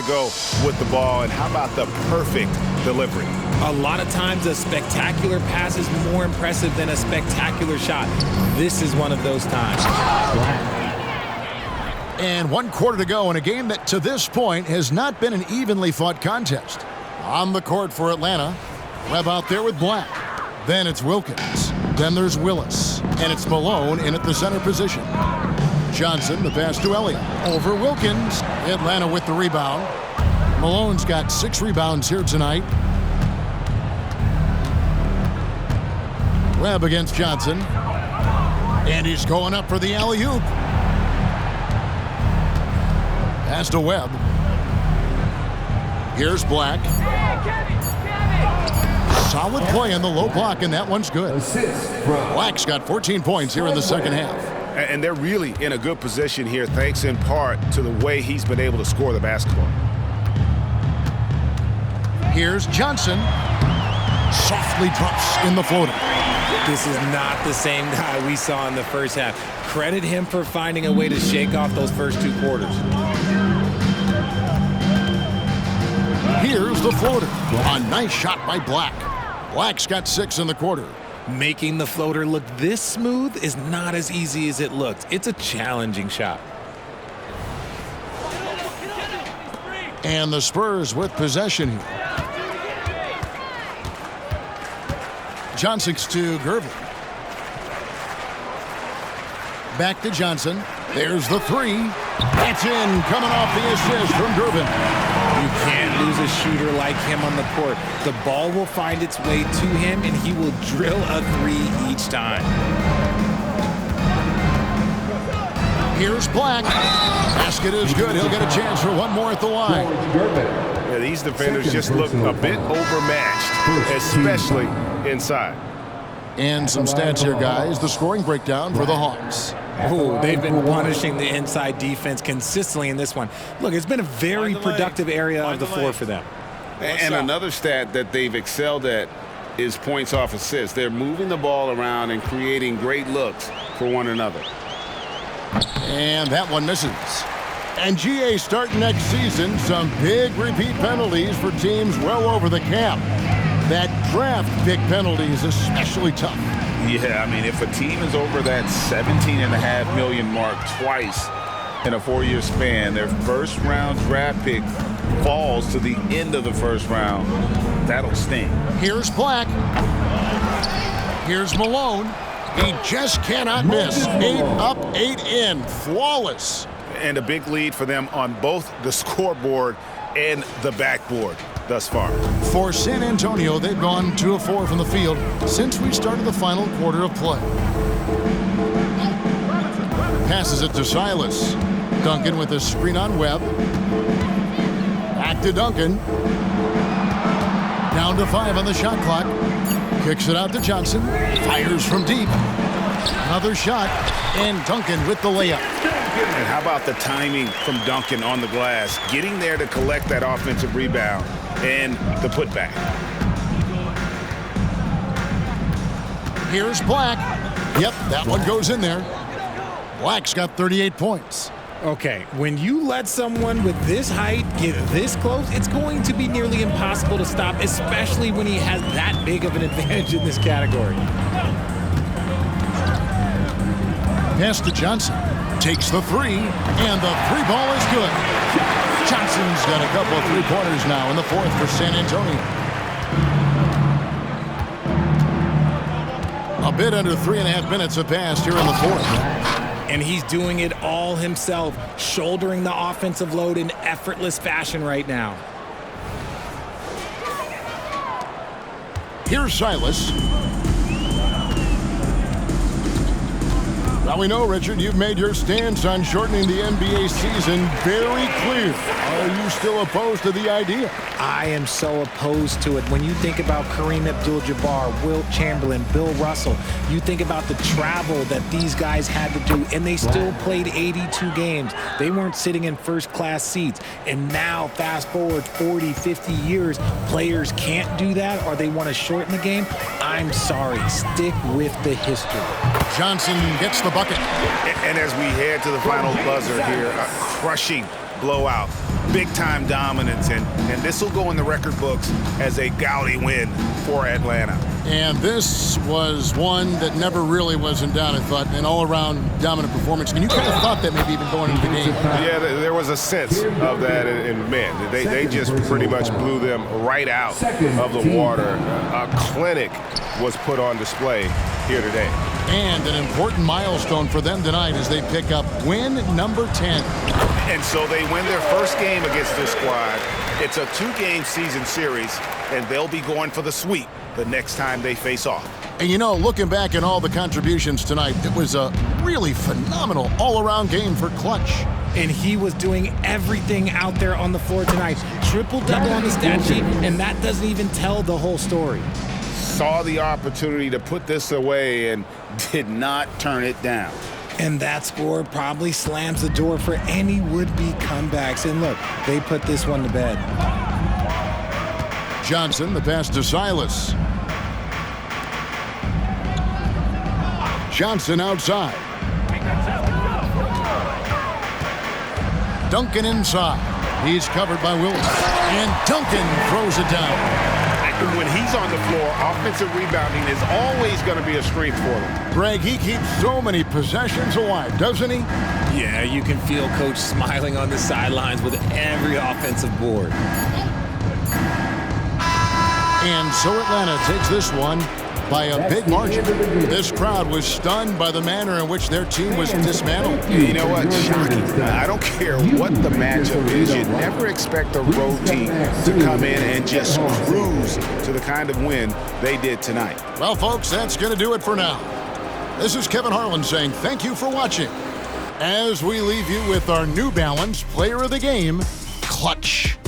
to go with the ball, and how about the perfect delivery? A lot of times a spectacular pass is more impressive than a spectacular shot. This is one of those times. And 1 quarter to go in a game that to this point has not been an evenly fought contest. On the court for Atlanta, Webb out there with Black. Then it's Wilkins. Then there's Willis. And it's Malone in at the center position. Johnson, the pass to Elliott. Over Wilkins. Atlanta with the rebound. Malone's got 6 rebounds here tonight. Webb against Johnson. And he's going up for the alley-oop. Pass to Webb. Here's Black. Solid play in the low block, and that one's good. Black's got 14 points here in the second half. And they're really in a good position here, thanks in part to the way he's been able to score the basketball. Here's Johnson. Softly drops in the floater. This is not the same guy we saw in the first half. Credit him for finding a way to shake off those first 2 quarters. Here's the floater. A nice shot by Black. Black's got 6 in the quarter. Making the floater look this smooth is not as easy as it looks. It's a challenging shot. And the Spurs with possession here. Johnson's to Gervin. Back to Johnson. There's the 3. That's in, coming off the assist from Gervin. You can't lose a shooter like him on the court. The ball will find its way to him, and he will drill a 3 each time. Here's Black. Basket is good. He'll get a chance for one more at the line. Yeah, these defenders just look a bit overmatched, especially inside. And some stats here, guys. The scoring breakdown for the Hawks. Oh, they've been punishing the inside defense consistently in this one. Look, it's been a very productive area of the floor for them. And another stat that they've excelled at is points off assists. They're moving the ball around and creating great looks for one another. And that one misses. And GA starting next season, some big repeat penalties for teams well over the cap. That draft pick penalty is especially tough. Yeah, I mean, if a team is over that $17.5 million mark twice in a 4-year span, their first-round draft pick falls to the end of the first round, that'll sting. Here's Black. Here's Malone. He just cannot miss. 8 up, 8 in. Flawless. And a big lead for them on both the scoreboard and the backboard thus far. For San Antonio, they've gone 2 of 4 from the field since we started the final quarter of play. Passes it to Silas. Duncan with a screen on Webb. Back to Duncan. Down to 5 on the shot clock. Kicks it out to Johnson. Fires from deep. Another shot. And Duncan with the layup. And how about the timing from Duncan on the glass, getting there to collect that offensive rebound and the putback. Here's Black. Yep, that one goes in there. Black's got 38 points. Okay, when you let someone with this height get this close, it's going to be nearly impossible to stop, especially when he has that big of an advantage in this category. Pass to Johnson. Takes the 3, and the 3 ball is good. Johnson's got a couple of 3-pointers now in the 4th for San Antonio. A bit under 3.5 minutes have passed here in the 4th. And he's doing it all himself, shouldering the offensive load in effortless fashion right now. Here's Silas. Now we know, Richard, you've made your stance on shortening the NBA season very clear. Are you still opposed to the idea? I am so opposed to it. When you think about Kareem Abdul-Jabbar, Wilt Chamberlain, Bill Russell, you think about the travel that these guys had to do, and they still played 82 games. They weren't sitting in first-class seats. And now, fast forward 40, 50 years, players can't do that, or they want to shorten the game. I'm sorry. Stick with the history. Johnson gets the bucket. And as we head to the final buzzer here, a crushing blowout big-time dominance, and this will go in the record books as a gaudy win for Atlanta. And this was one that never really was in doubt, I thought, an all-around dominant performance. And you kind of thought that maybe even going into the game. Yeah, there was a sense of that in men. They just pretty much blew them right out of the water. A clinic was put on display here today. And an important milestone for them tonight as they pick up win number 10. And so they win their first game against this squad. It's a 2-game season series, and they'll be going for the sweep the next time they face off. And you know, looking back at all the contributions tonight, it was a really phenomenal all-around game for Clutch. And he was doing everything out there on the floor tonight. Triple-double on the stat sheet, and that doesn't even tell the whole story. Saw the opportunity to put this away and did not turn it down. And that score probably slams the door for any would-be comebacks. And look, they put this one to bed. Johnson, the pass to Silas. Johnson outside. Duncan inside. He's covered by Willis. And Duncan throws it down. When he's on the floor, offensive rebounding is always going to be a strength for them. Greg, he keeps so many possessions alive, doesn't he? Yeah, you can feel Coach smiling on the sidelines with every offensive board. And so Atlanta takes this one by a big margin. This crowd was stunned by the manner in which their team was dismantled. You know what? Shocking. I don't care what the matchup is. You never expect a road team to come in and just cruise to the kind of win they did tonight. Well, folks, that's going to do it for now. This is Kevin Harlan saying thank you for watching as we leave you with our New Balance Player of the Game, Clutch.